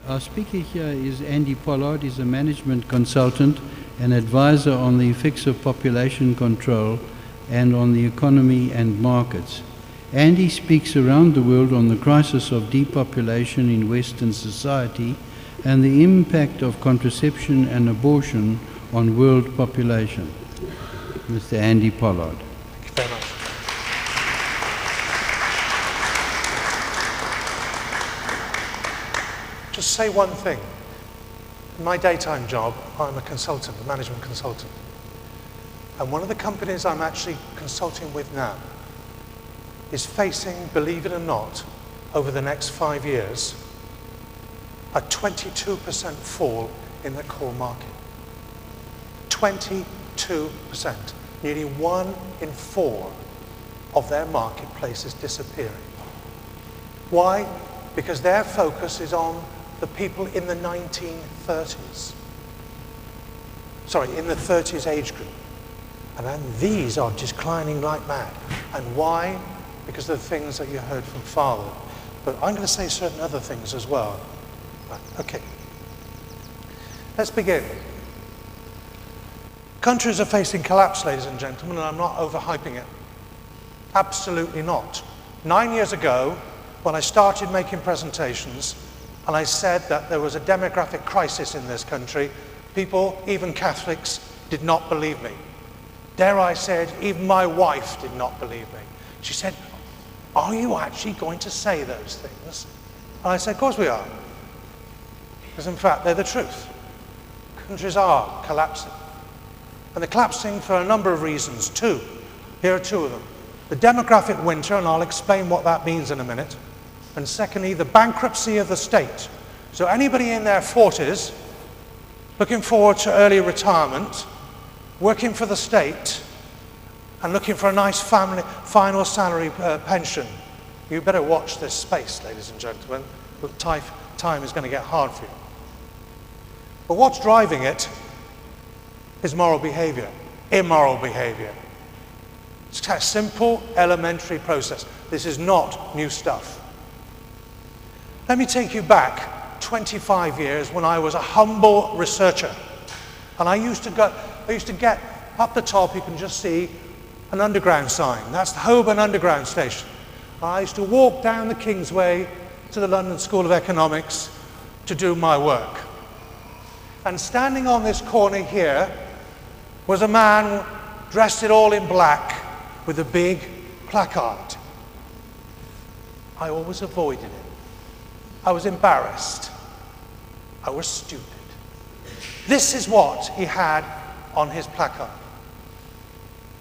Our speaker here is Andy Pollard. He's a management consultant and advisor on the effects of population control and on the economy and markets. Andy speaks around the world on the crisis of depopulation in Western society and the impact of contraception and abortion on world population. Mr. Andy Pollard. Thank you very much. Just say one thing. In my daytime job, I'm a consultant, a management consultant. And one of the companies I'm actually consulting with now is facing, believe it or not, over the next 5 years, a 22% fall in the core market. 22%. Nearly 1 in 4 of their marketplace is disappearing. Why? Because their focus is on the people in the 1930s. Sorry, in the 30s age group. And then these are declining like mad. And why? Because of the things that you heard from Father. But I'm going to say certain other things as well. Right, okay. Let's begin. Countries are facing collapse, ladies and gentlemen, and I'm not overhyping it. Absolutely not. 9 years ago, when I started making presentations, and I said that there was a demographic crisis in this country, people, even Catholics, did not believe me. Dare I say, even my wife did not believe me. She said, "Are you actually going to say those things?" And I said, "Of course we are." Because in fact, they're the truth. Countries are collapsing. And they're collapsing for a number of reasons, too. Here are 2 of them. The demographic winter, and I'll explain what that means in a minute. And secondly, the bankruptcy of the state. So anybody in their 40s, looking forward to early retirement, working for the state, and looking for a nice family final salary pension, you better watch this space, ladies and gentlemen. Time is going to get hard for you. But what's driving it is moral behavior, immoral behavior. It's a simple, elementary process. This is not new stuff. Let me take you back 25 years when I was a humble researcher. And I used to get up the top, you can just see an underground sign. That's the Holborn Underground Station. I used to walk down the Kingsway to the London School of Economics to do my work. And standing on this corner here was a man dressed it all in black with a big placard. I always avoided it. I was embarrassed. I was stupid. This is what he had on his placard.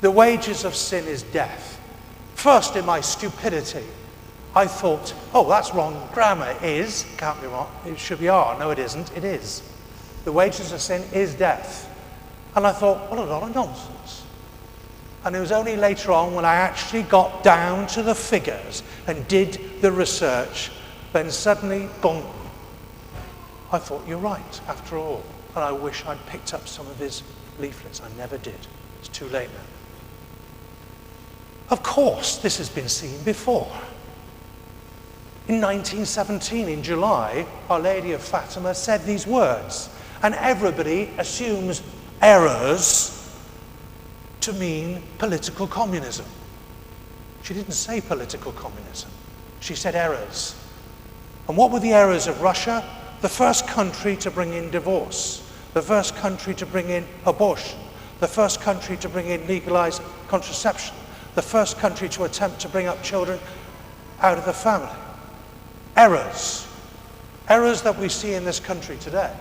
The wages of sin is death. First, in my stupidity, I thought, oh, that's wrong grammar. Is, can't be wrong. It should be are. No, it isn't. It is. The wages of sin is death. And I thought, what a lot of nonsense. And it was only later on when I actually got down to the figures and did the research, then suddenly, boom, I thought, you're right, after all. And I wish I'd picked up some of his leaflets. I never did. It's too late now. Of course, this has been seen before. In 1917, in July, Our Lady of Fatima said these words, and everybody assumes errors to mean political communism. She didn't say political communism. She said errors. And what were the errors of Russia? The first country to bring in divorce, the first country to bring in abortion, the first country to bring in legalized contraception, the first country to attempt to bring up children out of the family. Errors. Errors that we see in this country today.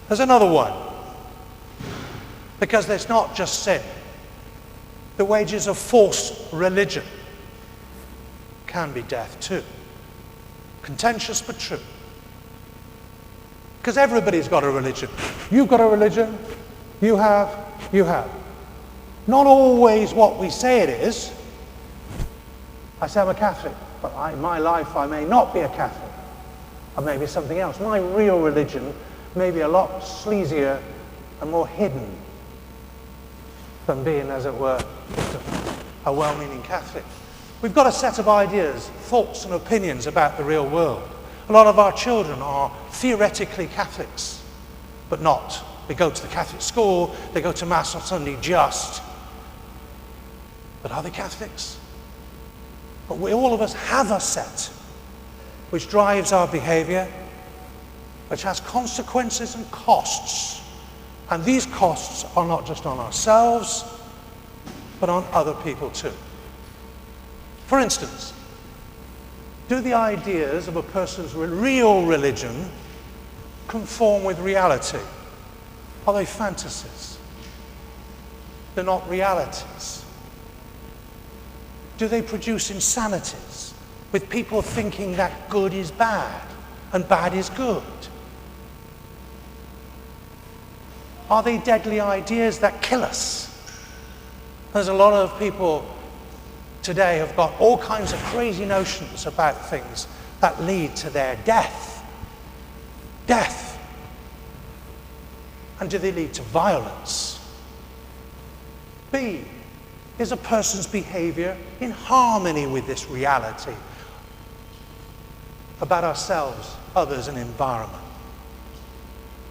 There's another one. Because there's not just sin. The wages of false religion can be death too. Contentious but true. Because everybody's got a religion. You've got a religion, you have. Not always what we say it is. I say I'm a Catholic, but in my life I may not be a Catholic. Or maybe something else. My real religion may be a lot sleazier and more hidden than being, as it were, a well-meaning Catholic. We've got a set of ideas, thoughts and opinions about the real world. A lot of our children are theoretically Catholics, but not. They go to the Catholic school, they go to Mass on Sunday just. But are they Catholics? But all of us have a set which drives our behavior, which has consequences and costs. And these costs are not just on ourselves, but on other people too. For instance, do the ideas of a person's real religion conform with reality? Are they fantasies? They're not realities. Do they produce insanities with people thinking that good is bad and bad is good? Are they deadly ideas that kill us? There's a lot of people today have got all kinds of crazy notions about things that lead to their death. Death. And do they lead to violence? B, is a person's behavior in harmony with this reality about ourselves, others, and environment?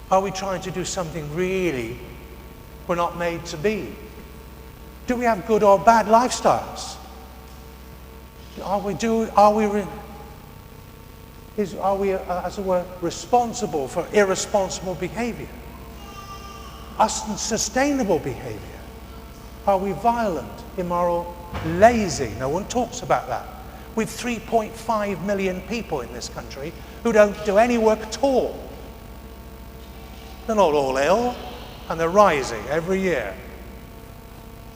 Are we trying to do something really we're not made to be? Do we have good or bad lifestyles? Are we, as it were, responsible for irresponsible behavior? Unsustainable behavior? Are we violent, immoral, lazy? No one talks about that. With 3.5 million people in this country who don't do any work at all. They're not all ill, and they're rising every year.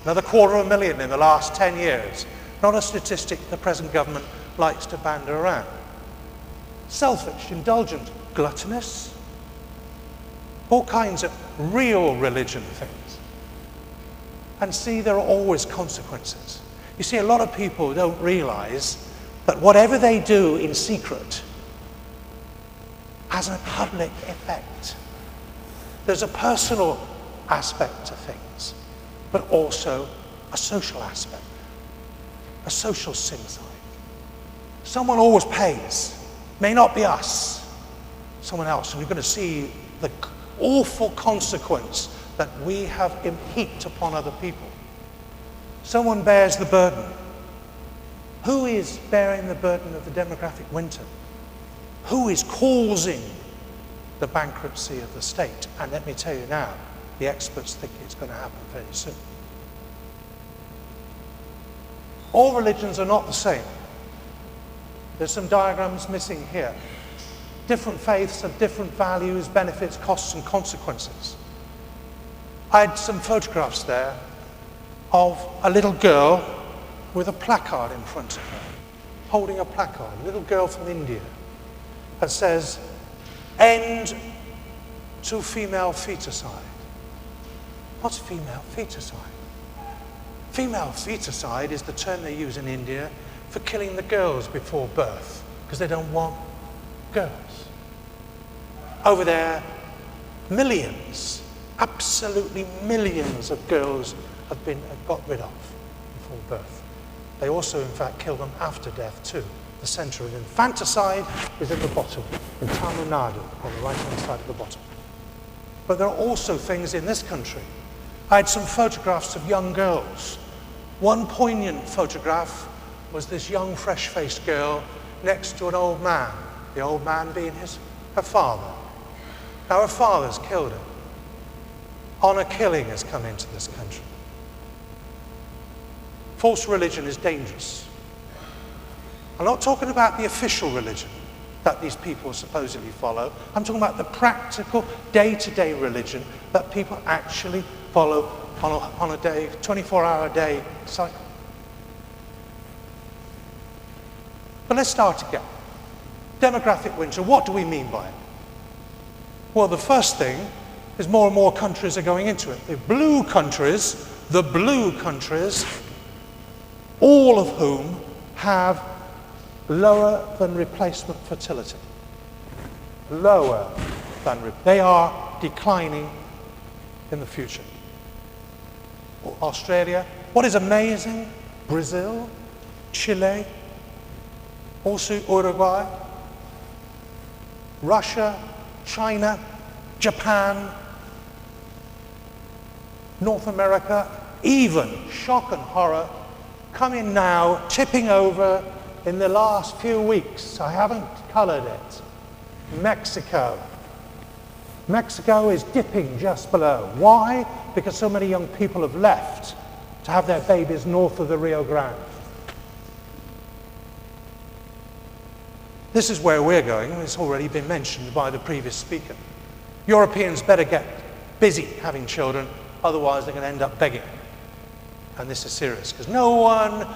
Another 250,000 in the last 10 years. Not a statistic the present government likes to bandy around. Selfish, indulgent, gluttonous. All kinds of real religion things. And see, there are always consequences. You see, a lot of people don't realize that whatever they do in secret has a public effect. There's a personal aspect to things, but also a social aspect, a social sin side. Someone always pays. May not be us, someone else. And you're going to see the awful consequence that we have heaped upon other people. Someone bears the burden. Who is bearing the burden of the demographic winter? Who is causing the bankruptcy of the state? And let me tell you now, the experts think it's going to happen very soon. All religions are not the same. There's some diagrams missing here. Different faiths have different values, benefits, costs, and consequences. I had some photographs there of a little girl with a placard in front of her, holding a placard, a little girl from India, that says, "End to female feticide." What's female feticide? Female feticide is the term they use in India for killing the girls before birth, because they don't want girls. Over there, millions, absolutely millions of girls have got rid of before birth. They also, in fact, kill them after death too. The centre of infanticide is at the bottom, in Tamil Nadu, on the right-hand side of the bottom. But there are also things in this country. I had some photographs of young girls. One poignant photograph was this young, fresh-faced girl next to an old man, the old man being her father. Now, her father's killed her. Honor killing has come into this country. False religion is dangerous. I'm not talking about the official religion that these people supposedly follow. I'm talking about the practical, day-to-day religion that people actually follow on a day, 24-hour day cycle. But let's start again. Demographic winter, what do we mean by it? Well, the first thing is more and more countries are going into it. The blue countries, all of whom have lower than replacement fertility. Lower than, they are declining in the future. Australia, what is amazing, Brazil, Chile, also Uruguay, Russia, China, Japan, North America, even, shock and horror, coming now, tipping over in the last few weeks. I haven't colored it. Mexico. Mexico is dipping just below. Why? Because so many young people have left to have their babies north of the Rio Grande. This is where we're going. It's already been mentioned by the previous speaker. Europeans better get busy having children, otherwise they're going to end up begging. And this is serious, because no one,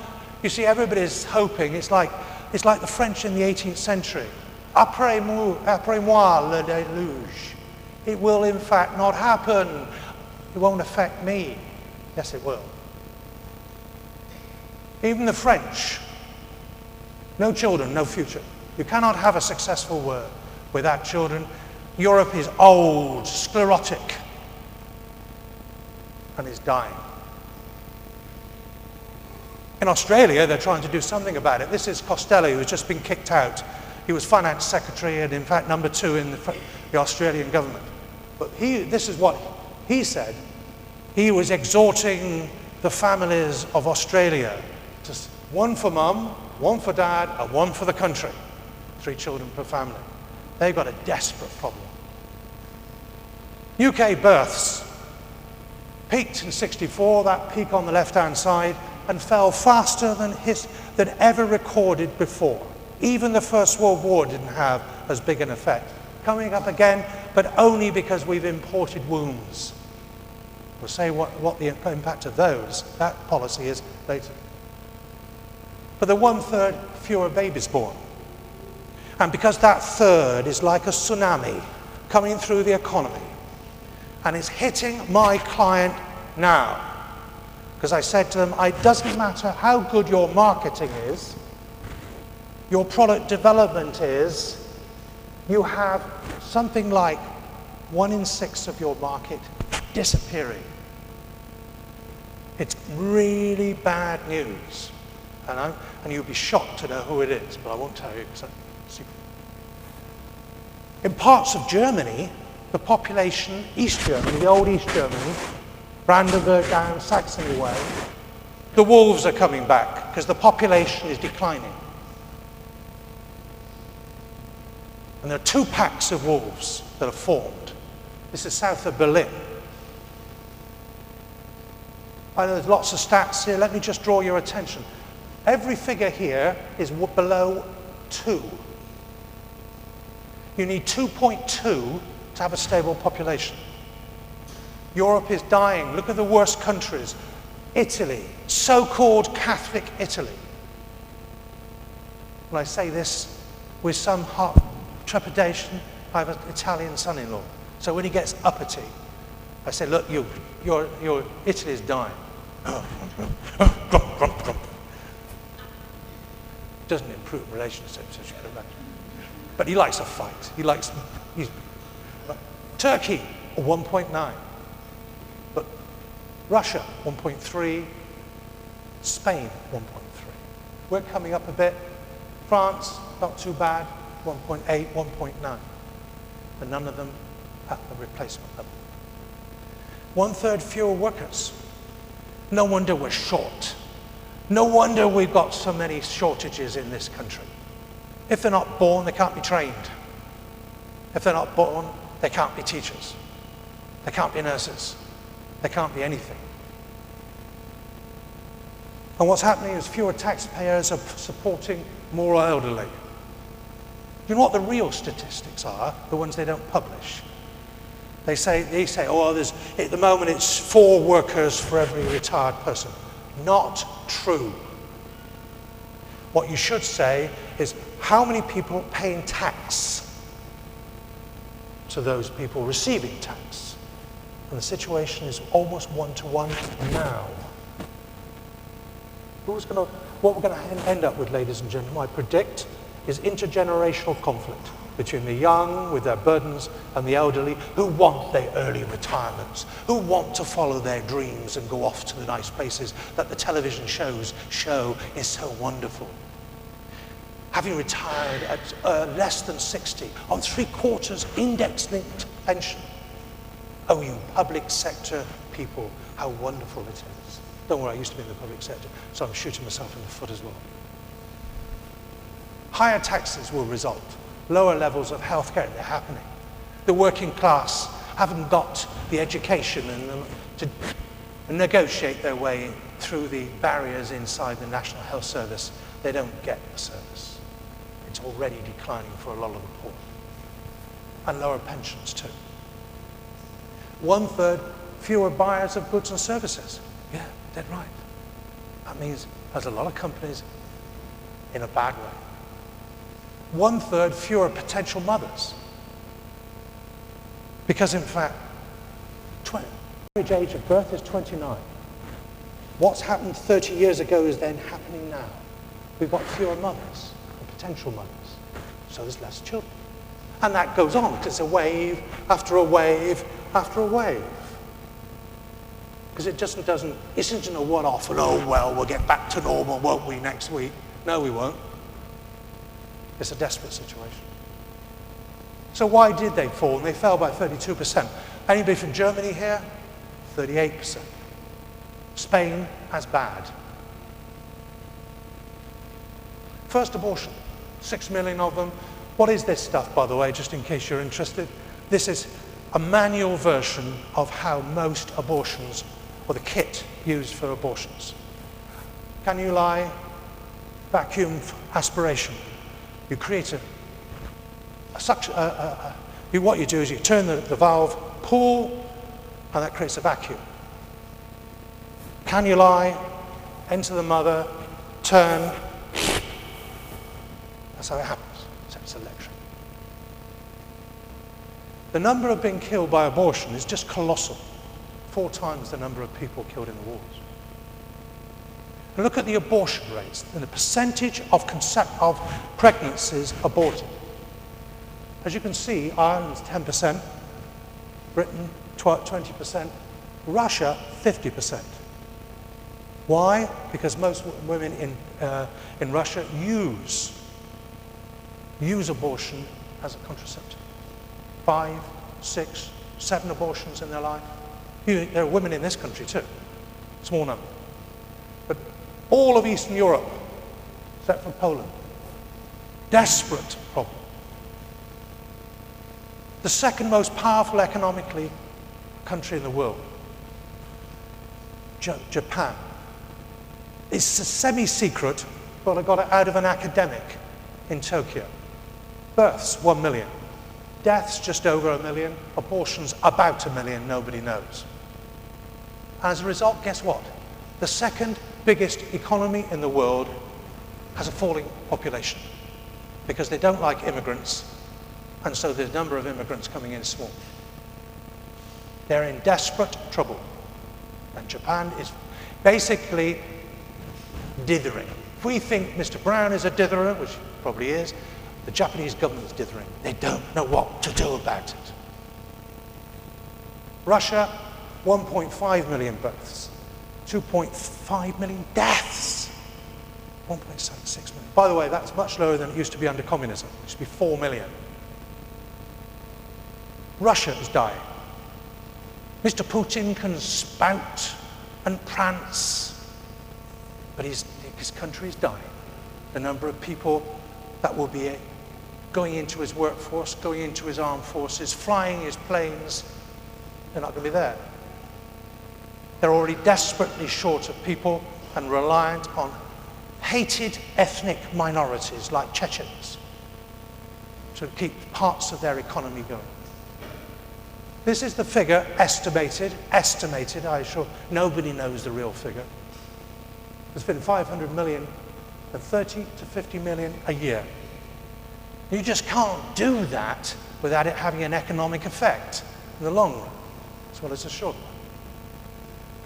you see, everybody's hoping. It's like the French in the 18th century. Après moi le déluge. It will in fact not happen. It won't affect me. Yes, it will. Even the French, no children, no future. You cannot have a successful world without children. Europe is old, sclerotic, and is dying. In Australia, they're trying to do something about it. This is Costello, who's just been kicked out. He was finance secretary and in fact number 2 in the Australian government. But this is what he said. He was exhorting the families of Australia to one for mum, one for dad, and one for the country. 3 children per family. They've got a desperate problem. UK births peaked in '64, that peak on the left-hand side, and fell faster than ever recorded before. Even the First World War didn't have as big an effect. Coming up again, but only because we've imported wombs. We'll say what the impact of that policy is later. But there are 1/3 fewer babies born. And because that third is like a tsunami coming through the economy, and it's hitting my client now. Because I said to them, it doesn't matter how good your marketing is, your product development is, you have something like 1 in 6 of your market disappearing. It's really bad news. And you'll be shocked to know who it is, but I won't tell you because it's a secret. In parts of Germany, the population, East Germany, the old East Germany, Brandenburg down Saxony way, the wolves are coming back because the population is declining. And there are 2 packs of wolves that are formed. This is south of Berlin. I know there's lots of stats here. Let me just draw your attention. Every figure here is below 2. You need 2.2 to have a stable population. Europe is dying. Look at the worst countries. Italy, so-called Catholic Italy. When I say this with some trepidation, I have an Italian son-in-law. So when he gets uppity, I say, look, your Italy is dying. Grump, grump, grump. Doesn't improve relationships, as you can imagine. But he likes a fight. Turkey, 1.9. But Russia, 1.3. Spain, 1.3. We're coming up a bit. France, not too bad, 1.8, 1.9. But none of them at the replacement level. 1/3 fewer workers. No wonder we're short. No wonder we've got so many shortages in this country. If they're not born, they can't be trained. If they're not born, they can't be teachers. They can't be nurses. They can't be anything. And what's happening is fewer taxpayers are supporting more elderly. You know what the real statistics are? The ones they don't publish. They say, oh, at the moment it's 4 workers for every retired person. Not true. What you should say is how many people paying tax to those people receiving tax. And the situation is almost 1-to-1 now. What we're going to end up with, ladies and gentlemen, I predict, is intergenerational conflict between the young with their burdens and the elderly who want their early retirements, who want to follow their dreams and go off to the nice places that the television shows show is so wonderful. having retired at less than 60, on 3/4 index-linked pension. Oh, you public sector people, how wonderful it is. Don't worry, I used to be in the public sector, so I'm shooting myself in the foot as well. Higher taxes will result. Lower levels of healthcare, they're happening. The working class haven't got the education in them to negotiate their way through the barriers inside the National Health Service. They don't get the service. It's already declining for a lot of the poor. And lower pensions too. 1/3 fewer buyers of goods and services. Yeah, dead right. That means there's a lot of companies in a bad way. 1/3 fewer potential mothers. Because in fact, average age of birth is 29. What's happened 30 years ago is then happening now. We've got fewer mothers, or potential mothers, so there's less children. And that goes on, because it's a wave after a wave after a wave. Because it just isn't a one-off and, oh, well, we'll get back to normal, won't we, next week? No, we won't. It's a desperate situation. So why did they fall? And they fell by 32%. Anybody from Germany here? 38%. Spain, as bad. First abortion, 6 million of them. What is this stuff, by the way, just in case you're interested? This is a manual version of how most abortions, or the kit used for abortions. Cannulae, vacuum aspiration. You create a suction, what you do is you turn the valve, pull, and that creates a vacuum. Cannulae, enter the mother, turn. That's how it happens, except it's electric. The number of being killed by abortion is just colossal. 4 times the number of people killed in the wars. And look at the abortion rates and the percentage of pregnancies aborted. As you can see, Ireland's 10%, Britain 20%, Russia 50%. Why? Because most women in Russia use abortion as a contraceptive. 5, 6, 7 abortions in their life. There are women in this country too, small number. But all of Eastern Europe, except for Poland, desperate problem. The second most powerful economically country in the world, Japan. It's a semi-secret, but I got it out of an academic in Tokyo. Births, 1 million. Deaths, just over 1 million. Abortions, about 1 million, nobody knows. As a result, guess what? The second biggest economy in the world has a falling population because they don't like immigrants, and so the number of immigrants coming in is small. They're in desperate trouble. And Japan is basically dithering. If we think Mr. Brown is a ditherer, which he probably is, the Japanese government is dithering. They don't know what to do about it. Russia, 1.5 million births, 2.5 million deaths, 1.6 million. By the way, that's much lower than it used to be under communism. It used to be 4 million. Russia is dying. Mr. Putin can spout and prance, but his country is dying. The number of people that will be going into his workforce, going into his armed forces, flying his planes, they're not going to be there. They're already desperately short of people and reliant on hated ethnic minorities like Chechens to keep parts of their economy going. This is the figure estimated, I'm sure nobody knows the real figure. There's been 500 million and 30 to 50 million a year. You just can't do that without it having an economic effect in the long run, as well as a short one.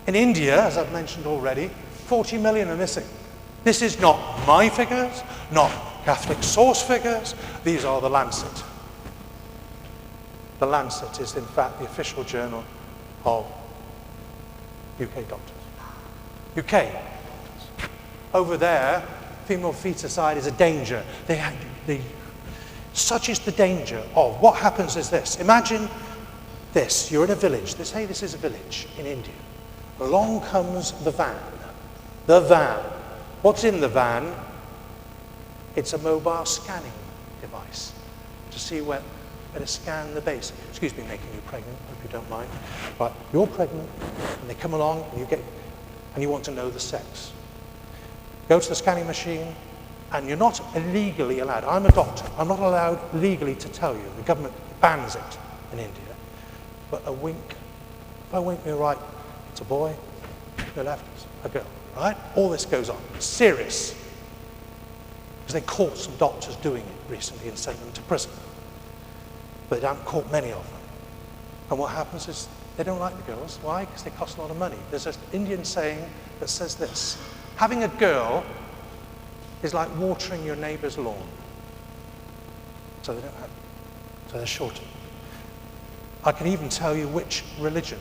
In India, as I've mentioned already, 40 million are missing. This is not my figures, not Catholic source figures, these are the Lancet. The Lancet is in fact the official journal of UK doctors. UK doctors. Over there, female feticide is a danger. Such is the danger of what happens is this. Imagine this. You're in a village. Say this is a village in India. Along comes the van. The van. What's in the van? It's a mobile scanning device to see where to scan the base. Excuse me, making you pregnant. Hope you don't mind. But you're pregnant, and they come along, and you want to know the sex. Go to the scanning machine, and you're not legally allowed. I'm a doctor. I'm not allowed legally to tell you. The government bans it in India. But a wink. If I wink to your right, it's a boy. To your left, it's a girl. Right? All this goes on. It's serious. Because they caught some doctors doing it recently and sent them to prison. But they haven't caught many of them. And what happens is they don't like the girls. Why? Because they cost a lot of money. There's an Indian saying that says this: having a girl is like watering your neighbor's lawn. So they don't have, so they're shorter. I can even tell you which religion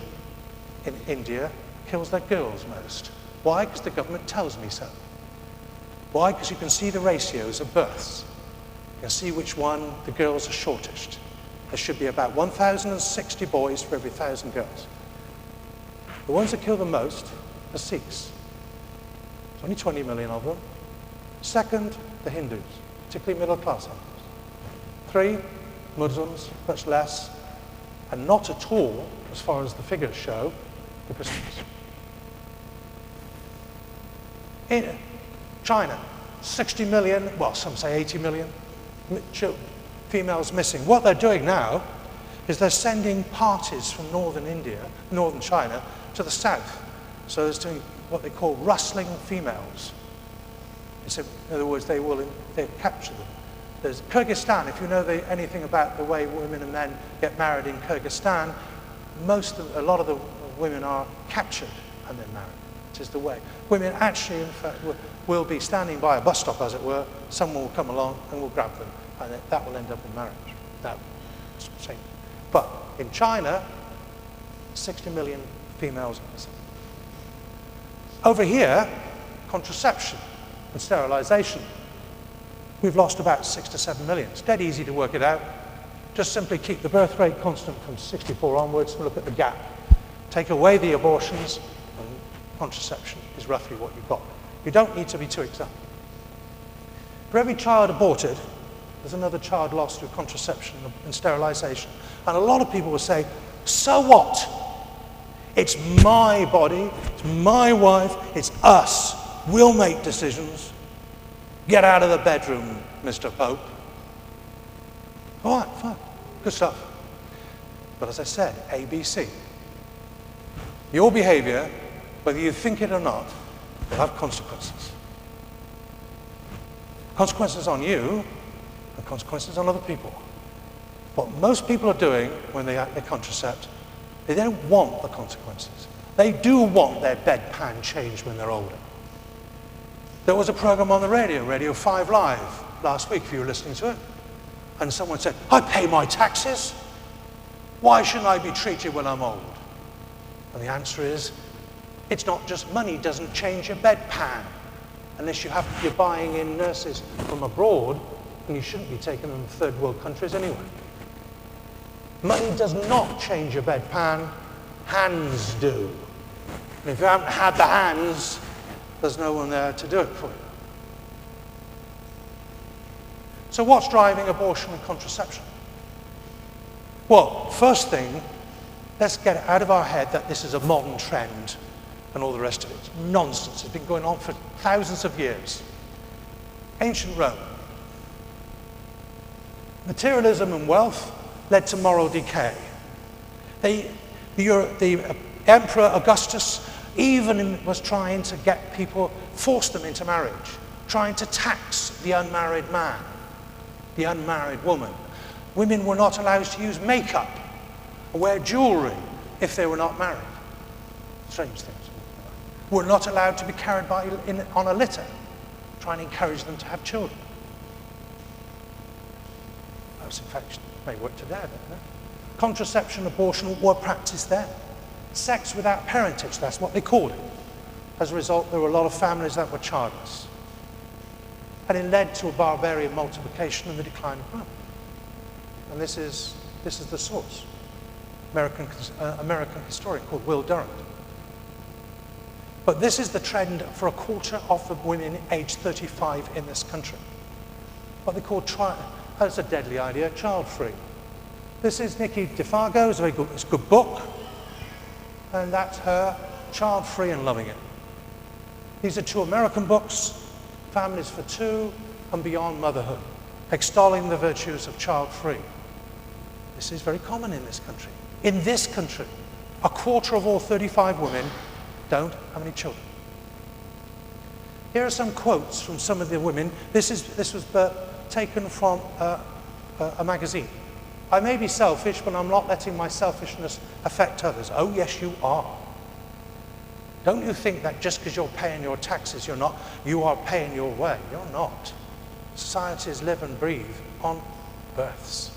in India kills their girls most. Why? Because the government tells me so. Why? Because you can see the ratios of births. You can see which one the girls are shortest. There should be about 1,060 boys for every 1,000 girls. The ones that kill the most are Sikhs. There's only 20 million of them. Second, the Hindus, particularly middle-class Hindus. 3, Muslims, much less, and not at all, as far as the figures show, the Christians. In China, 60 million, well, some say 80 million females missing. What they're doing now is they're sending parties from northern India, northern China, to the south. So they're doing what they call rustling females. In other words, they capture them. There's Kyrgyzstan. If you know anything about the way women and men get married in Kyrgyzstan, a lot of the women are captured and then married. It is the way. Women actually, in fact, will be standing by a bus stop, as it were. Someone will come along and will grab them, and that will end up in marriage. But in China, 60 million females. Over here, contraception and sterilization. We've lost about 6 to 7 million. It's dead easy to work it out. Just simply keep the birth rate constant from 64 onwards and look at the gap. Take away the abortions, and contraception is roughly what you've got. You don't need to be too exact. For every child aborted, there's another child lost through contraception and sterilization. And a lot of people will say, so what? It's my body, it's my wife, it's us. We'll make decisions. Get out of the bedroom, Mr. Pope. All right, fine, good stuff. But as I said, ABC. Your behavior, whether you think it or not, will have consequences. Consequences on you, and consequences on other people. What most people are doing when they contracept, they don't want the consequences. They do want their bedpan changed when they're older. There was a program on the radio, Radio 5 Live, last week, if you were listening to it, and someone said, I pay my taxes. Why shouldn't I be treated when I'm old? And the answer is, it's not just money doesn't change your bedpan, unless you're buying in nurses from abroad, and you shouldn't be taking them to third world countries anyway. Money does not change your bedpan, hands do. And if you haven't had the hands, there's no one there to do it for you. So what's driving abortion and contraception? Well, first thing, let's get it out of our head that this is a modern trend and all the rest of it. It's nonsense. It's been going on for thousands of years. Ancient Rome. Materialism and wealth led to moral decay. The Emperor Augustus even was trying to get people, force them into marriage, trying to tax the unmarried man, the unmarried woman. Women were not allowed to use makeup or wear jewelry if they were not married. Strange things. Were not allowed to be carried on a litter, trying to encourage them to have children. Those infections may work today, don't they? Contraception, abortion were practiced then. Sex without parentage, that's what they called it. As a result, there were a lot of families that were childless. and it led to a barbarian multiplication and the decline of Rome. And this is the source. American historian called Will Durant. But this is the trend for a quarter of the women aged 35 in this country. What they call, that's a deadly idea, child-free. This is Nikki DeFargo, it's a good book, and that's her, child-free and loving it. These are 2 American books, Families for Two and Beyond Motherhood, extolling the virtues of child-free. This is very common in this country. In this country, a quarter of all 35 women don't have any children. Here are some quotes from some of the women. This was taken from a magazine. I may be selfish, but I'm not letting my selfishness affect others. Oh, yes, you are. Don't you think that just because you're paying your taxes, you are paying your way. You're not. Societies live and breathe on births.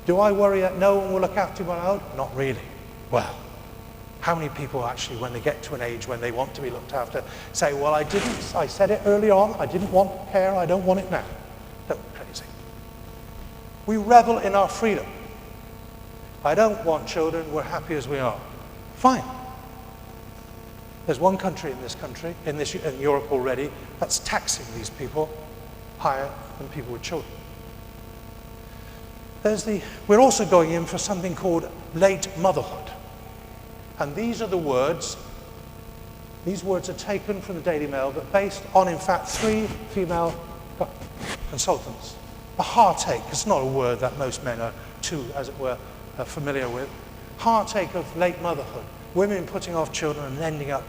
Do I worry that no one will look after my own? Not really. Well, how many people actually, when they get to an age when they want to be looked after, say, well, I said it early on, I didn't want care, I don't want it now. Don't be crazy. We revel in our freedom. I don't want children, we're happy as we are. Fine. There's one country in Europe already, that's taxing these people higher than people with children. We're also going in for something called late motherhood. And these are the words. These words are taken from the Daily Mail, but based on, in fact, 3 female consultants. A heartache, it's not a word that most men are too, as it were, familiar with. Heartache of late motherhood. Women putting off children and ending up,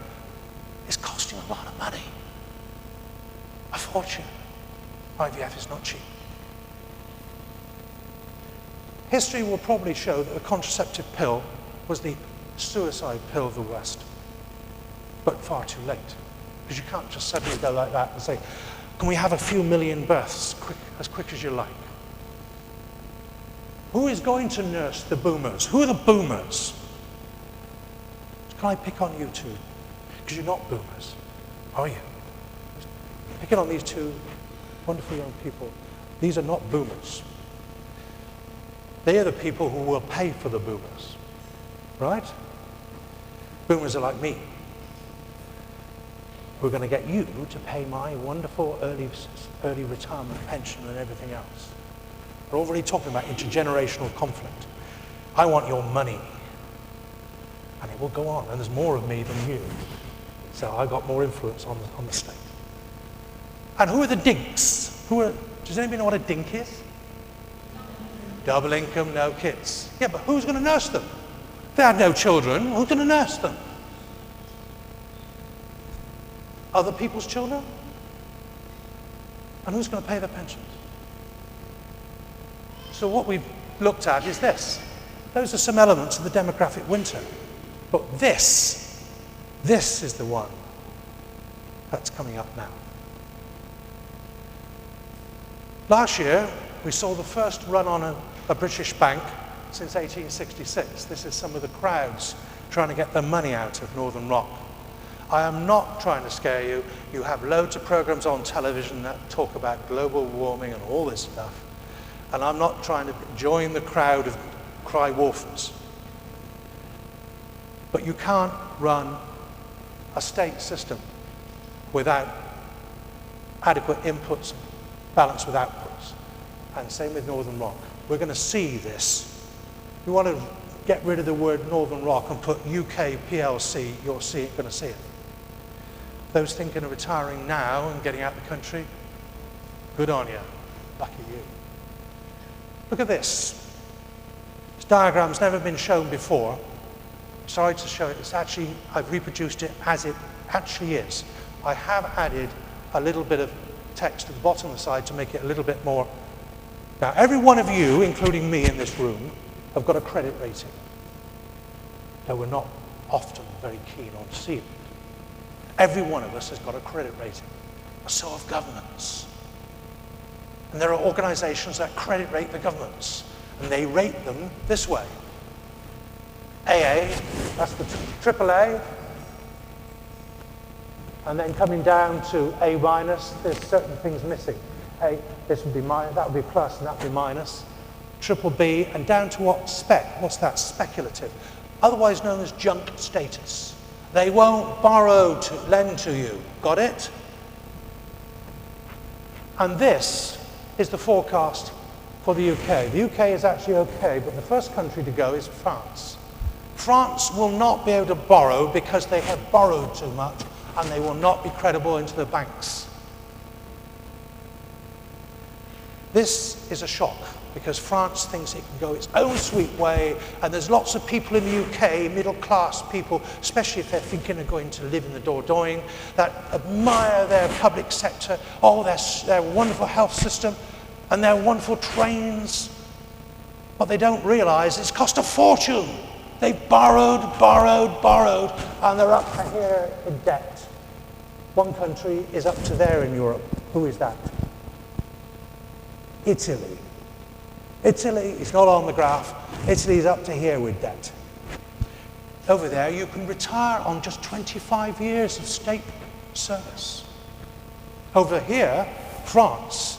it's costing a lot of money. A fortune. IVF is not cheap. History will probably show that the contraceptive pill was the suicide pill of the West, but far too late. Because you can't just suddenly go like that and say, can we have a few million births as quick as you like? Who is going to nurse the boomers? Who are the boomers? Can I pick on you two? Because you're not boomers, are you? Picking on these 2 wonderful young people. These are not boomers. They are the people who will pay for the boomers, right? Boomers are like me. We're going to get you to pay my wonderful early retirement pension and everything else. We're already talking about intergenerational conflict. I want your money. And it will go on, and there's more of me than you. So I got more influence on the state. And who are the dinks? Does anybody know what a dink is? Double income, no kids. Yeah, but who's going to nurse them? If they had no children, who's going to nurse them? Other people's children? And who's going to pay their pensions? So what we've looked at is this. Those are some elements of the demographic winter. But this is the one that's coming up now. Last year, we saw the first run on a British bank since 1866. This is some of the crowds trying to get their money out of Northern Rock. I am not trying to scare you. You have loads of programs on television that talk about global warming and all this stuff. And I'm not trying to join the crowd of cry wolfers. But you can't run a state system without adequate inputs balanced with outputs. And same with Northern Rock. We're going to see this. We want to get rid of the word Northern Rock and put UK PLC, you're going to see it. Those thinking of retiring now and getting out of the country, good on you. Lucky you. Look at this. This diagram's never been shown before. Sorry to show it. It's actually, I've reproduced it as it actually is. I have added a little bit of text at the bottom of the side to make it a little bit more. Now, every one of you, including me in this room, have got a credit rating. Though we're not often very keen on seeing it. Every one of us has got a credit rating. So have governments. And there are organizations that credit rate the governments. And they rate them this way. AA, that's the AAA. And then coming down to A minus, there's certain things missing. This would be minus, that would be plus, and that would be minus. Triple B, and down to what? Spec. What's that? Speculative. Otherwise known as junk status. They won't lend to you. Got it? And this is the forecast for the UK. The UK is actually okay, but the first country to go is France. France will not be able to borrow because they have borrowed too much, and they will not be credible into the banks. This is a shock, because France thinks it can go its own sweet way, and there's lots of people in the UK, middle-class people, especially if they're thinking of going to live in the Dordogne, that admire their public sector, their wonderful health system, and their wonderful trains. What they don't realise, it's cost a fortune. They've borrowed, and they're up to here in debt. One country is up to there in Europe. Who is that? Italy. Italy is not on the graph. Italy is up to here with debt. Over there, you can retire on just 25 years of state service. Over here, France,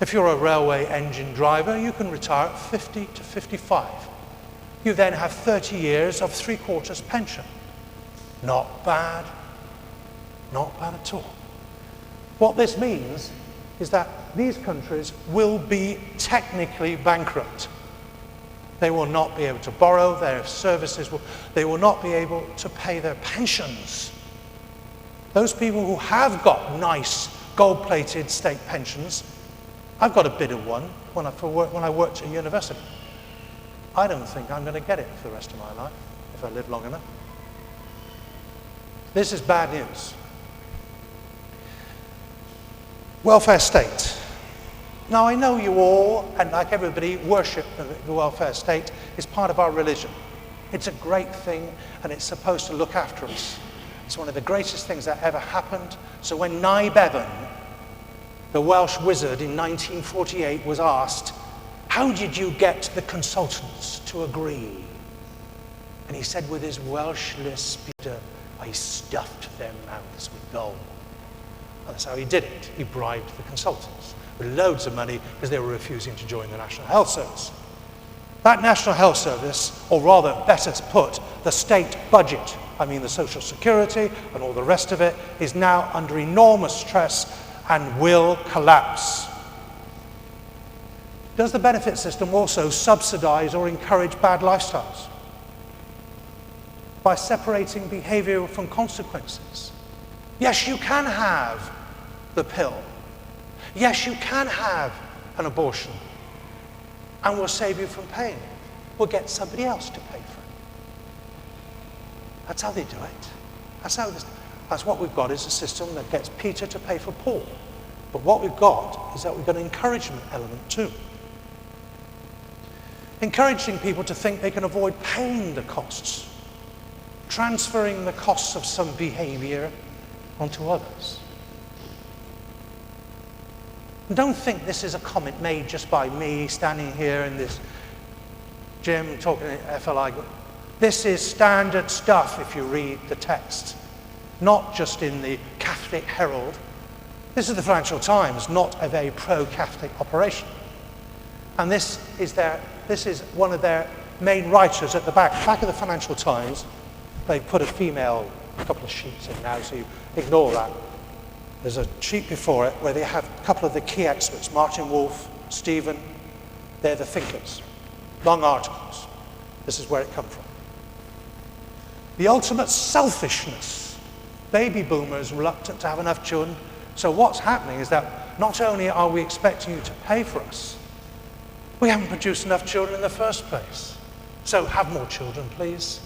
if you're a railway engine driver, you can retire at 50 to 55. You then have 30 years of 3/4 pension. Not bad. Not bad at all. What this means is that these countries will be technically bankrupt. They will not be able to borrow, they will not be able to pay their pensions. Those people who have got nice gold-plated state pensions, I've got a bit of one when I worked at university. I don't think I'm going to get it for the rest of my life, if I live long enough. This is bad news. Welfare state. Now I know you all, and like everybody, worship the welfare state. It's part of our religion. It's a great thing, and it's supposed to look after us. It's one of the greatest things that ever happened. So when Nye Bevan, the Welsh wizard in 1948, was asked, how did you get the consultants to agree? And he said with his Welsh lisp, I stuffed their mouths with gold. And that's how he did it. He bribed the consultants with loads of money because they were refusing to join the National Health Service. That National Health Service, or rather, better put, the state budget, I mean the Social Security and all the rest of it, is now under enormous stress and will collapse. Does the benefit system also subsidize or encourage bad lifestyles? By separating behavior from consequences. Yes, you can have the pill. Yes, you can have an abortion. And we'll save you from paying. We'll get somebody else to pay for it. That's how they do it. That's what we've got, is a system that gets Peter to pay for Paul. But what we've got is that we've got an encouragement element too. Encouraging people to think they can avoid paying the costs. Transferring the costs of some behavior onto others. And don't think this is a comment made just by me standing here in this gym talking at FLI. This is standard stuff if you read the text, not just in the Catholic Herald. This is the Financial Times, not a very pro-Catholic operation. And this is one of their main writers at the back of the Financial Times. They put a couple of sheets in now, so you ignore that. There's a sheet before it where they have a couple of the key experts, Martin Wolf, Stephen. They're the thinkers. Long articles. This is where it comes from. The ultimate selfishness. Baby boomers reluctant to have enough children. So what's happening is that not only are we expecting you to pay for us, we haven't produced enough children in the first place. So have more children, please,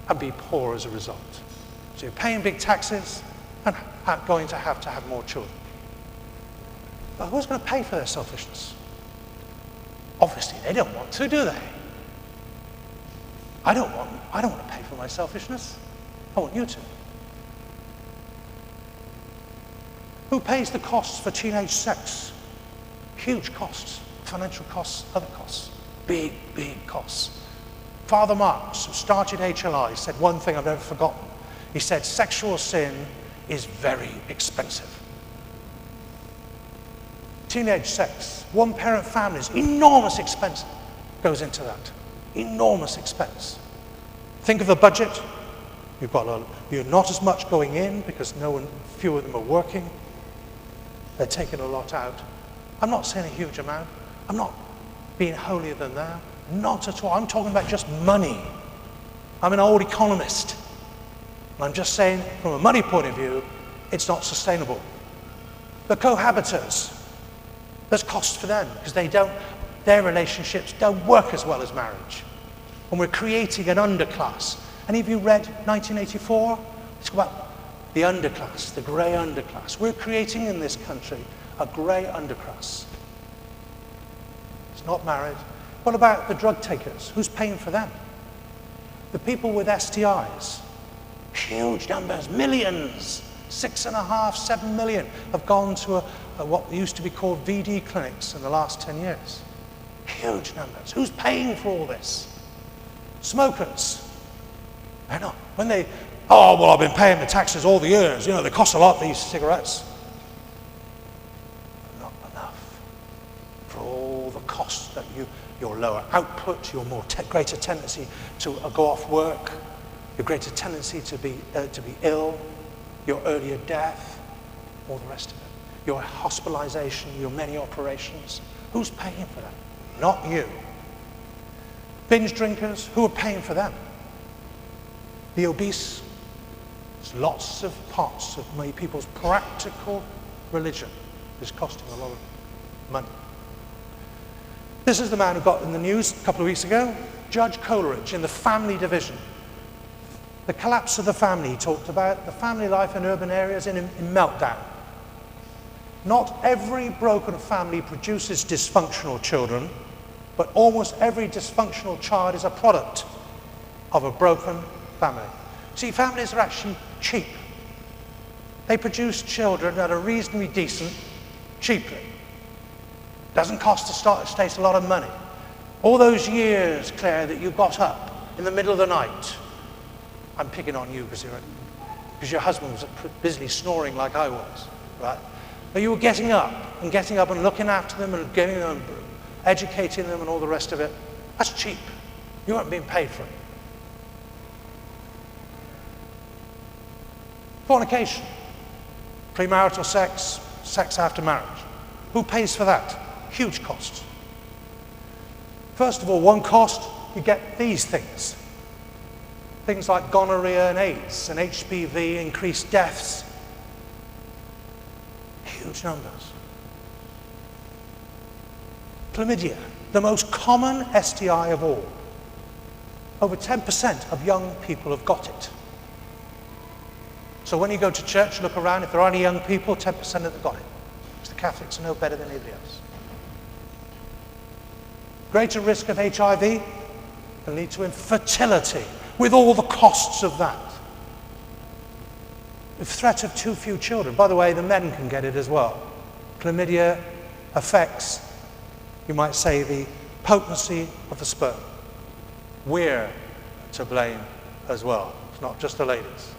and be poor as a result. So you're paying big taxes and going to have more children. But who's going to pay for their selfishness? Obviously, they don't want to, do they? I don't want to pay for my selfishness. I want you to. Who pays the costs for teenage sex? Huge costs. Financial costs, other costs. Big, big costs. Father Marx, who started HLI, said one thing I've never forgotten. He said, sexual sin is very expensive. Teenage sex, one-parent families, enormous expense goes into that. Enormous expense. Think of the budget. You're not as much going in because few of them are working. They're taking a lot out. I'm not saying a huge amount. I'm not being holier than thou. Not at all. I'm talking about just money. I'm an old economist. And I'm just saying, from a money point of view, it's not sustainable. The cohabitants, there's costs for them because their relationships don't work as well as marriage. And we're creating an underclass. Any of you read 1984? It's about the underclass, the grey underclass. We're creating in this country a grey underclass. It's not married. What about the drug takers? Who's paying for them? The people with STIs. Huge numbers, millions. 6.5, 7 million have gone to what used to be called VD clinics in the last 10 years. Huge numbers. Who's paying for all this? Smokers. I know. When I've been paying the taxes all the years. They cost a lot, these cigarettes. Not enough for all the costs that your lower output, your greater tendency to go off work, your greater tendency to be ill, your earlier death, all the rest of it. Your hospitalization, your many operations. Who's paying for that? Not you. Binge drinkers, who are paying for them? The obese. There's lots of parts of many people's practical religion is costing a lot of money. This is the man who got in the news a couple of weeks ago, Judge Coleridge in the family division. The collapse of the family, he talked about, the family life in urban areas in meltdown. Not every broken family produces dysfunctional children, but almost every dysfunctional child is a product of a broken family. See, families are actually cheap. They produce children that are reasonably decent, cheaply. Doesn't cost the state a lot of money. All those years, Claire, that you got up in the middle of the night, I'm picking on you because your husband was busily snoring like I was, right? But you were getting up and looking after them and getting them, educating them and all the rest of it. That's cheap. You weren't being paid for it. Fornication, premarital sex, sex after marriage. Who pays for that? Huge cost. First of all, one cost, you get these things. Things like gonorrhea and AIDS and HPV, increased deaths. Huge numbers. Chlamydia, the most common STI of all. Over 10% of young people have got it. So when you go to church, look around, if there are any young people, 10% have got it. Because the Catholics are no better than anybody else. Greater risk of HIV can lead to infertility, with all the costs of that. The threat of too few children. By the way, the men can get it as well. Chlamydia affects, you might say, the potency of the sperm. We're to blame as well. It's not just the ladies.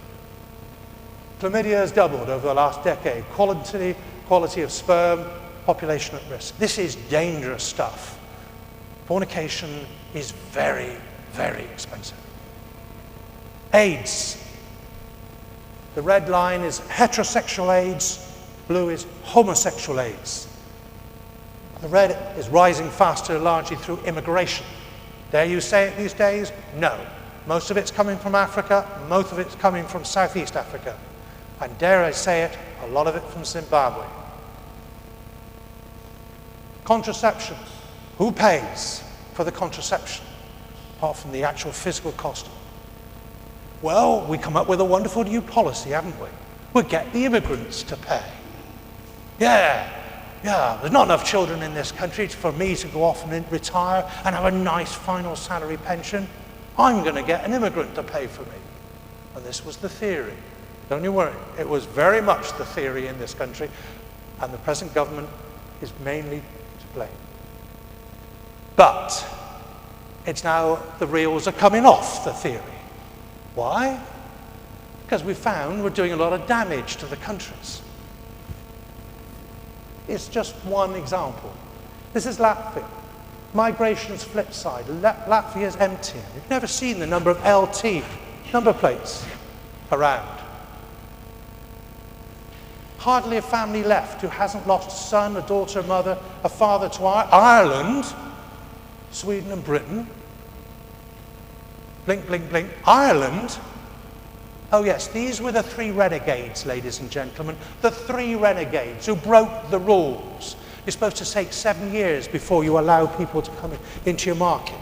Chlamydia has doubled over the last decade. Quality of sperm, population at risk. This is dangerous stuff. Fornication is very, very expensive. AIDS. The red line is heterosexual AIDS, blue is homosexual AIDS. The red is rising faster largely through immigration. Dare you say it these days? No. Most of it's coming from Africa, most of it's coming from Southeast Africa. And dare I say it, a lot of it from Zimbabwe. Contraception. Who pays for the contraception, apart from the actual physical cost? Well, we come up with a wonderful new policy, haven't we? We'll get the immigrants to pay. Yeah, there's not enough children in this country for me to go off and retire and have a nice final salary pension. I'm going to get an immigrant to pay for me. And this was the theory. Don't you worry. It was very much the theory in this country, and the present government is mainly to blame. But it's now the reels are coming off the theory. Why? because we found we're doing a lot of damage to the countries. It's just one example. This is Latvia. Migration's flip side. Latvia's empty. You've never seen the number of LT number plates around. Hardly a family left who hasn't lost a son, a daughter, a mother, a father to Ireland, Sweden and Britain. Blink, blink, blink. Ireland. Oh yes, these were the 3 renegades, ladies and gentlemen. The 3 renegades who broke the rules. You're supposed to take 7 years before you allow people to come into your market.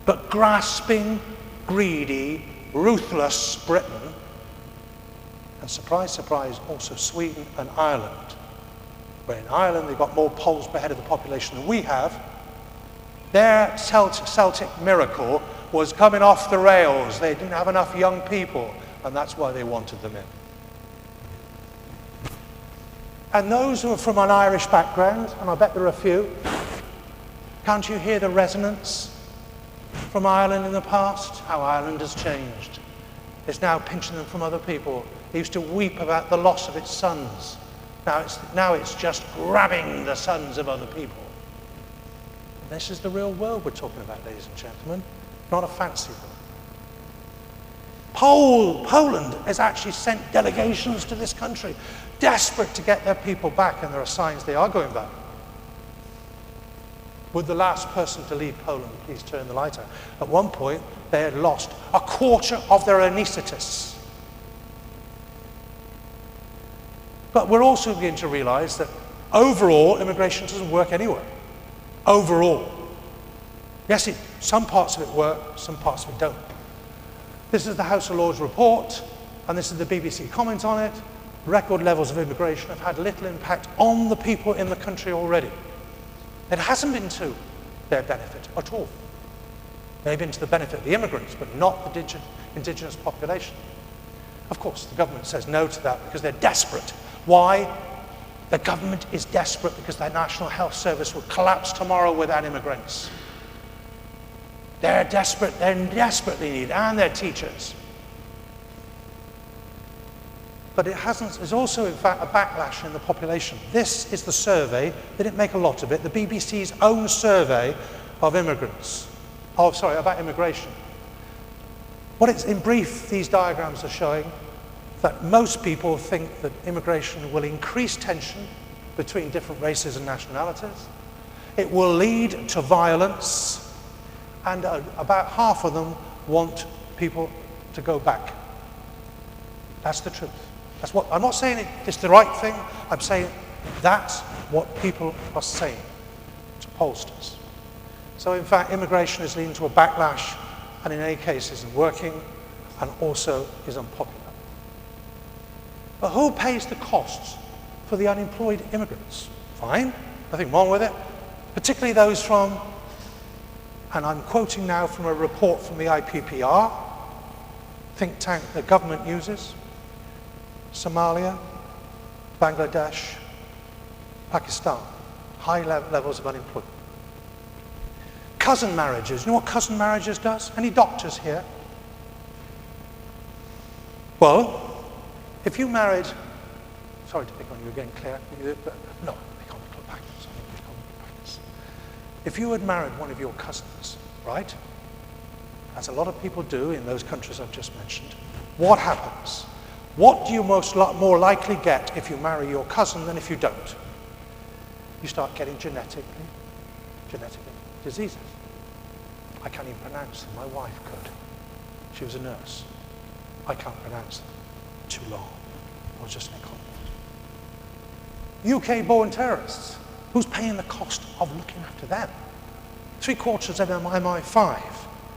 But grasping, greedy, ruthless Britain, and surprise, surprise, also Sweden and Ireland, where in Ireland they've got more Poles per head of the population than we have, their Celtic miracle was coming off the rails. They didn't have enough young people, and that's why they wanted them in. And those who are from an Irish background, and I bet there are a few, can't you hear the resonance from Ireland in the past? How Ireland has changed. It's now pinching them from other people. It used to weep about the loss of its sons. Now it's just grabbing the sons of other people. And this is the real world we're talking about, ladies and gentlemen, not a fancy one. Poland has actually sent delegations to this country, desperate to get their people back, and there are signs they are going back. Would the last person to leave Poland please turn the light out? At one point, they had lost a quarter of their anaesthetists. But we're also beginning to realize that overall, immigration doesn't work anywhere. Overall. Yes, some parts of it work, some parts of it don't. This is the House of Lords report, and this is the BBC comment on it. Record levels of immigration have had little impact on the people in the country already. It hasn't been to their benefit at all. They've been to the benefit of the immigrants, but not the indigenous population. Of course, the government says no to that because they're desperate. Why? The government is desperate because their National Health Service will collapse tomorrow without immigrants. They're desperate, they're desperately needed, and their teachers. But there's also, in fact, a backlash in the population. This is the survey, they didn't make a lot of it, the BBC's own survey of immigrants. About immigration. In brief, these diagrams are showing that most people think that immigration will increase tension between different races and nationalities. It will lead to violence, and about half of them want people to go back. That's the truth. I'm not saying it's the right thing, I'm saying that's what people are saying to pollsters. So in fact, immigration is leading to a backlash, and in any case isn't working, and also is unpopular. But who pays the costs for the unemployed immigrants? Fine, nothing wrong with it. Particularly those from, and I'm quoting now from a report from the IPPR, think tank the government uses, Somalia, Bangladesh, Pakistan, high levels of unemployment. Cousin marriages, you know what cousin marriages does? Any doctors here? Well, if you married, sorry to pick on you again, Claire, but no, pick on the practice. If you had married one of your cousins, right, as a lot of people do in those countries I've just mentioned, what happens? What do you more likely get if you marry your cousin than if you don't? You start getting genetically diseases. I can't even pronounce them. My wife could. She was a nurse. I can't pronounce them. Too long. I was just an economist. UK-born terrorists. Who's paying the cost of looking after them? 3/4 of them MI5.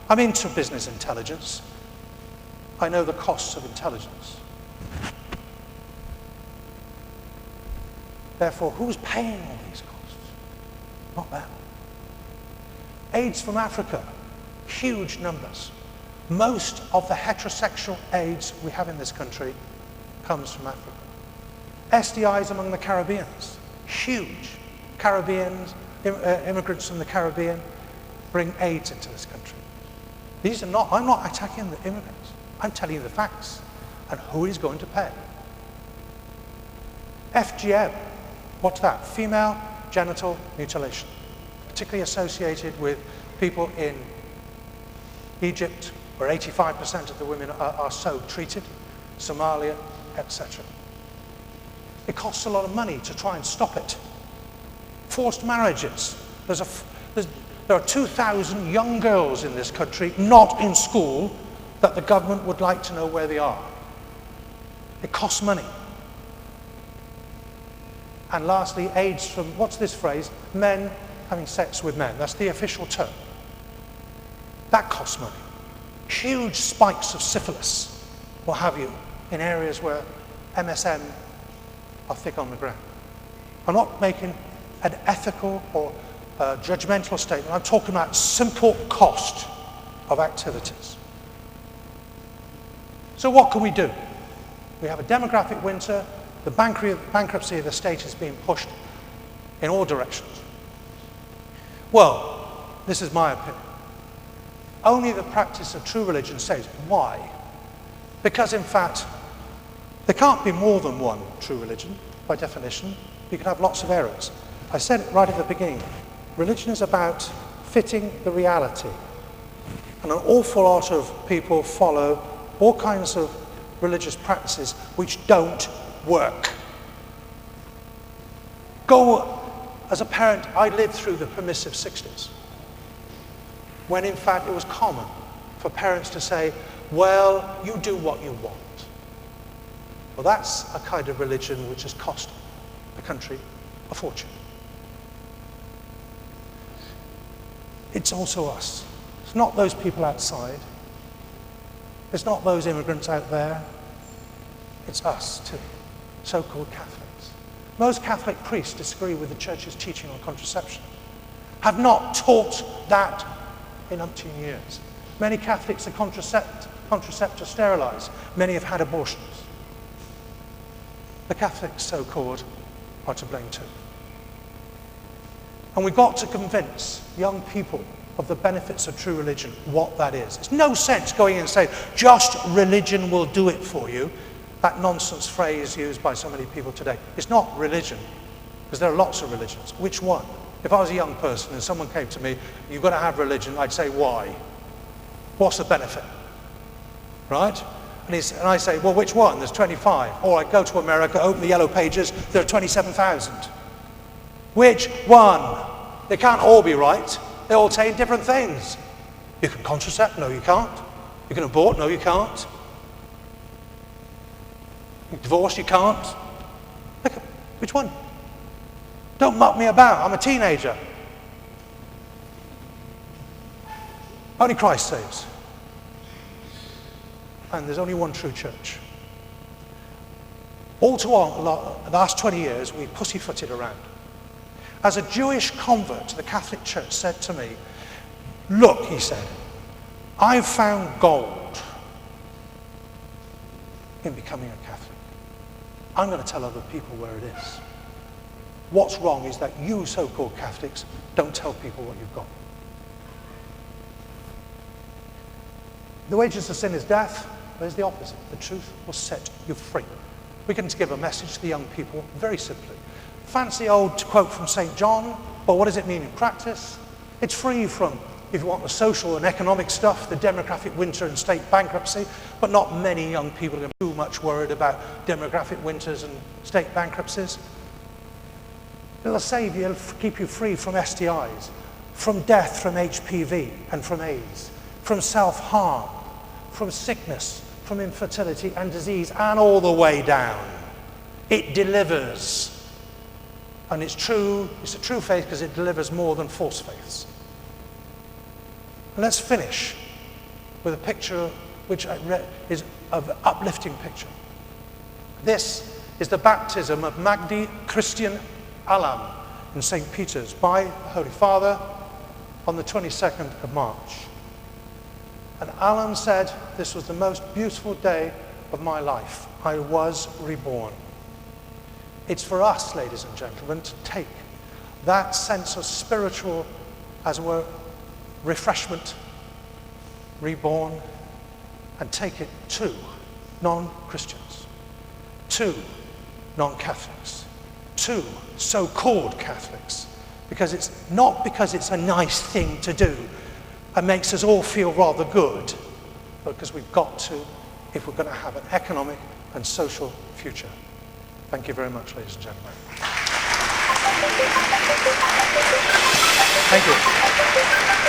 I'm into business intelligence. I know the costs of intelligence. Therefore, who's paying all these costs? Not them. AIDS from Africa, huge numbers. Most of the heterosexual AIDS we have in this country comes from Africa. STIs among the Caribbeans, huge. Caribbeans, immigrants from the Caribbean bring AIDS into this country. I'm not attacking the immigrants. I'm telling you the facts. And who is going to pay? FGM, what's that? Female genital mutilation, particularly associated with people in Egypt, where 85% of the women are so treated, Somalia, etc. It costs a lot of money to try and stop it. Forced marriages. There are 2,000 young girls in this country not in school that the government would like to know where they are. It costs money. And lastly, AIDS from, what's this phrase? Men having sex with men. That's the official term. That costs money. Huge spikes of syphilis, what have you, in areas where MSM are thick on the ground. I'm not making an ethical or judgmental statement. I'm talking about simple cost of activities. So what can we do? We have a demographic winter. The bankruptcy of the state is being pushed in all directions. Well, this is my opinion. Only the practice of true religion saves. Why? Because in fact, there can't be more than one true religion, by definition. You can have lots of errors. I said it right at the beginning. Religion is about fitting the reality. And an awful lot of people follow all kinds of religious practices which don't work. As a parent, I lived through the permissive 60s, when in fact it was common for parents to say, well, you do what you want. Well, that's a kind of religion which has cost the country a fortune. It's also us. It's not those people outside. It's not those immigrants out there. It's us too, so-called Catholics. Most Catholic priests disagree with the Church's teaching on contraception, have not taught that in umpteen years. Many Catholics are contraceptive sterilized. Many have had abortions. The Catholics, so-called, are to blame too. And we've got to convince young people of the benefits of true religion, what that is. It's no sense going in and saying, just religion will do it for you. That nonsense phrase used by so many people today. It's not religion, because there are lots of religions. Which one? If I was a young person and someone came to me, you've got to have religion, I'd say, why? What's the benefit? Right? And I say, well, which one? There's 25. Or I go to America, open the yellow pages, there are 27,000. Which one? They can't all be right. They all say different things. You can contracept? No, you can't. You can abort? No, you can't. Divorce? You can't. Which one? Don't muck me about. I'm a teenager. Only Christ saves. And there's only one true church. All too long, the last 20 years, we pussyfooted around. As a Jewish convert to the Catholic Church said to me, look, he said, I've found gold in becoming a Catholic. I'm going to tell other people where it is. What's wrong is that you so-called Catholics don't tell people what you've got. The wages of sin is death. There's the opposite. The truth will set you free. We can give a message to the young people very simply. Fancy old quote from St. John, but what does it mean in practice? It's free from, if you want the social and economic stuff, the demographic winter and state bankruptcy, but not many young people are too much worried about demographic winters and state bankruptcies. It'll save you, it'll keep you free from STIs, from death from HPV and from AIDS, from self-harm, from sickness, from infertility and disease, and all the way down. It delivers. And it's true, it's a true faith because it delivers more than false faiths. And let's finish with a picture which is an uplifting picture. This is the baptism of Magdi Christian Alam in St. Peter's by the Holy Father on the 22nd of March. And Alan said, this was the most beautiful day of my life. I was reborn. It's for us, ladies and gentlemen, to take that sense of spiritual, as it were, refreshment, reborn, and take it to non-Christians, 2 non-Catholics, 2 so-called Catholics, because it's not because it's a nice thing to do and makes us all feel rather good, but because we've got to if we're going to have an economic and social future. Thank you very much, ladies and gentlemen. Thank you.